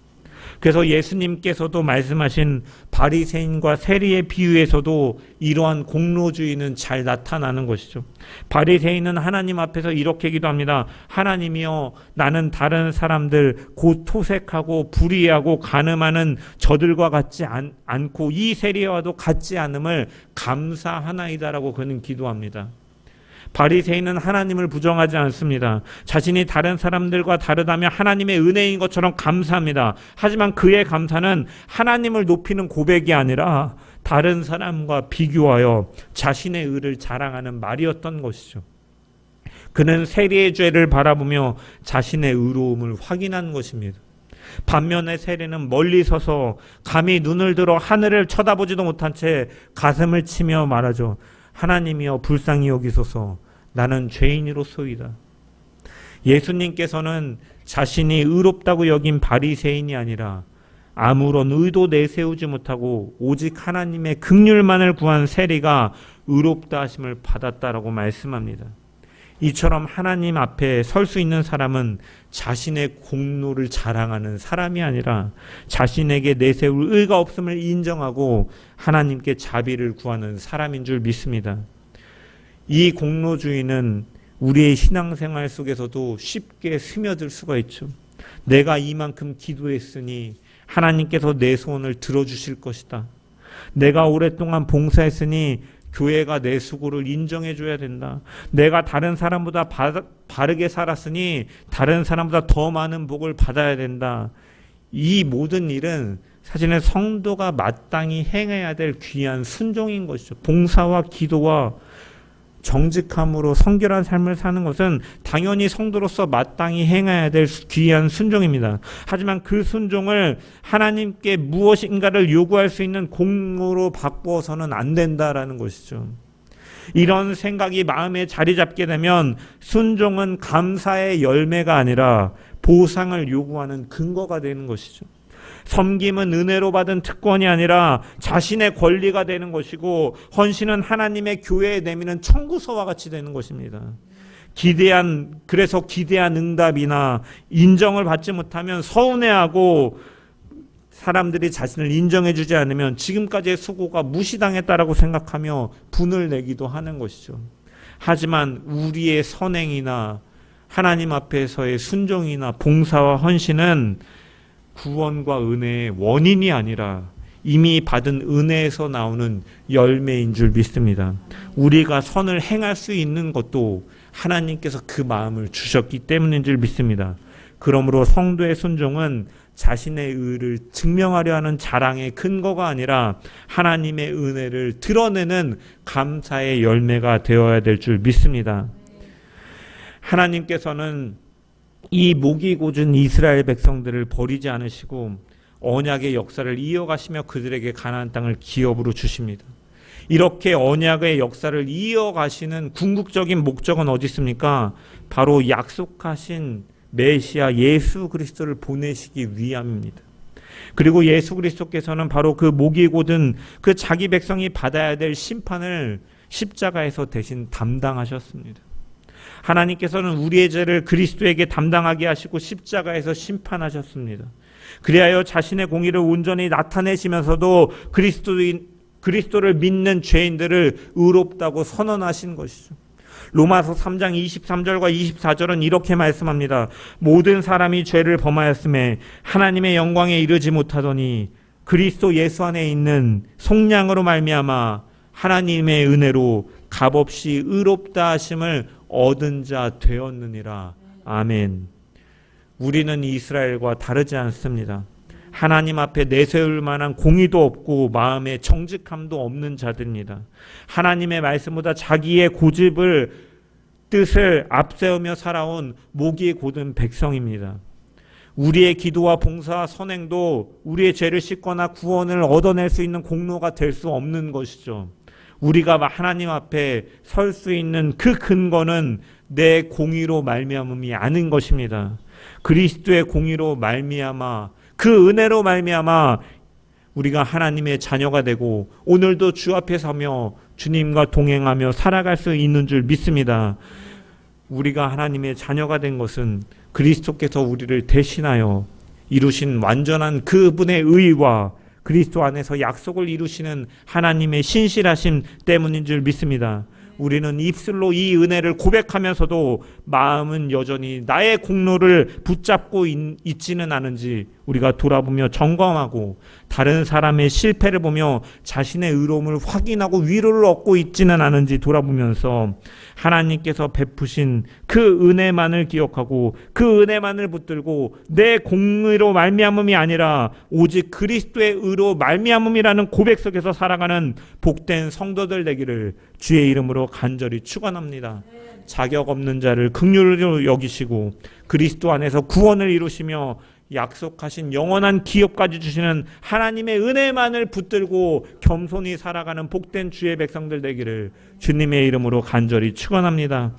그래서 예수님께서도 말씀하신 바리새인과 세리의 비유에서도 이러한 공로주의는 잘 나타나는 것이죠. 바리새인은 하나님 앞에서 이렇게 기도합니다. 하나님이여, 나는 다른 사람들 곧 토색하고 불의하고 간음하는 저들과 같지 않고 이 세리와도 같지 않음을 감사하나이다라고 그는 기도합니다. 바리새인은 하나님을 부정하지 않습니다. 자신이 다른 사람들과 다르다면 하나님의 은혜인 것처럼 감사합니다. 하지만 그의 감사는 하나님을 높이는 고백이 아니라 다른 사람과 비교하여 자신의 의를 자랑하는 말이었던 것이죠. 그는 세리의 죄를 바라보며 자신의 의로움을 확인한 것입니다. 반면에 세리는 멀리 서서 감히 눈을 들어 하늘을 쳐다보지도 못한 채 가슴을 치며 말하죠. 하나님이여, 불쌍히 여기소서, 나는 죄인이로소이다. 예수님께서는 자신이 의롭다고 여긴 바리새인이 아니라 아무런 의도 내세우지 못하고 오직 하나님의 긍휼만을 구한 세리가 의롭다 하심을 받았다라고 말씀합니다. 이처럼 하나님 앞에 설 수 있는 사람은 자신의 공로를 자랑하는 사람이 아니라 자신에게 내세울 의가 없음을 인정하고 하나님께 자비를 구하는 사람인 줄 믿습니다. 이 공로주의는 우리의 신앙생활 속에서도 쉽게 스며들 수가 있죠. 내가 이만큼 기도했으니 하나님께서 내 소원을 들어주실 것이다. 내가 오랫동안 봉사했으니 교회가 내 수고를 인정해 줘야 된다. 내가 다른 사람보다 바르게 살았으니 다른 사람보다 더 많은 복을 받아야 된다. 이 모든 일은 사실은 성도가 마땅히 행해야 될 귀한 순종인 것이죠. 봉사와 기도와 정직함으로 성결한 삶을 사는 것은 당연히 성도로서 마땅히 행해야 될 귀한 순종입니다. 하지만 그 순종을 하나님께 무엇인가를 요구할 수 있는 공로로 바꾸어서는 안 된다라는 것이죠. 이런 생각이 마음에 자리 잡게 되면 순종은 감사의 열매가 아니라 보상을 요구하는 근거가 되는 것이죠. 섬김은 은혜로 받은 특권이 아니라 자신의 권리가 되는 것이고, 헌신은 하나님의 교회에 내미는 청구서와 같이 되는 것입니다. 그래서 기대한 응답이나 인정을 받지 못하면 서운해하고, 사람들이 자신을 인정해 주지 않으면 지금까지의 수고가 무시당했다라고 생각하며 분을 내기도 하는 것이죠. 하지만 우리의 선행이나 하나님 앞에서의 순종이나 봉사와 헌신은 구원과 은혜의 원인이 아니라 이미 받은 은혜에서 나오는 열매인 줄 믿습니다. 우리가 선을 행할 수 있는 것도 하나님께서 그 마음을 주셨기 때문인 줄 믿습니다. 그러므로 성도의 순종은 자신의 의를 증명하려 하는 자랑의 근거가 아니라 하나님의 은혜를 드러내는 감사의 열매가 되어야 될 줄 믿습니다. 하나님께서는 이 목이 곧은 이스라엘 백성들을 버리지 않으시고 언약의 역사를 이어가시며 그들에게 가나안 땅을 기업으로 주십니다. 이렇게 언약의 역사를 이어가시는 궁극적인 목적은 어디 있습니까? 바로 약속하신 메시아 예수 그리스도를 보내시기 위함입니다. 그리고 예수 그리스도께서는 바로 그 목이 곧은 그 자기 백성이 받아야 될 심판을 십자가에서 대신 담당하셨습니다. 하나님께서는 우리의 죄를 그리스도에게 담당하게 하시고 십자가에서 심판하셨습니다. 그리하여 자신의 공의를 온전히 나타내시면서도 그리스도를 믿는 죄인들을 의롭다고 선언하신 것이죠. 로마서 3장 23절과 24절은 이렇게 말씀합니다. 모든 사람이 죄를 범하였음에 하나님의 영광에 이르지 못하더니 그리스도 예수 안에 있는 속량으로 말미암아 하나님의 은혜로 값없이 의롭다 하심을 얻은 자 되었느니라. 아멘. 우리는 이스라엘과 다르지 않습니다. 하나님 앞에 내세울 만한 공의도 없고 마음의 정직함도 없는 자들입니다. 하나님의 말씀보다 자기의 뜻을 앞세우며 살아온 목이 곧은 백성입니다. 우리의 기도와 봉사와 선행도 우리의 죄를 씻거나 구원을 얻어낼 수 있는 공로가 될 수 없는 것이죠. 우리가 하나님 앞에 설 수 있는 그 근거는 내 공의로 말미암음이 아닌 것입니다. 그리스도의 공의로 말미암아, 그 은혜로 말미암아 우리가 하나님의 자녀가 되고 오늘도 주 앞에 서며 주님과 동행하며 살아갈 수 있는 줄 믿습니다. 우리가 하나님의 자녀가 된 것은 그리스도께서 우리를 대신하여 이루신 완전한 그분의 의와 그리스도 안에서 약속을 이루시는 하나님의 신실하심 때문인 줄 믿습니다. 우리는 입술로 이 은혜를 고백하면서도 마음은 여전히 나의 공로를 붙잡고 있지는 않은지 우리가 돌아보며 점검하고, 다른 사람의 실패를 보며 자신의 의로움을 확인하고 위로를 얻고 있지는 않은지 돌아보면서 하나님께서 베푸신 그 은혜만을 기억하고 그 은혜만을 붙들고 내 공의로 말미암음이 아니라 오직 그리스도의 의로 말미암음이라는 고백 속에서 살아가는 복된 성도들 되기를 주의 이름으로 간절히 축원합니다. 자격 없는 자를 긍휼으로 여기시고 그리스도 안에서 구원을 이루시며 약속하신 영원한 기업까지 주시는 하나님의 은혜만을 붙들고 겸손히 살아가는 복된 주의 백성들 되기를 주님의 이름으로 간절히 축원합니다.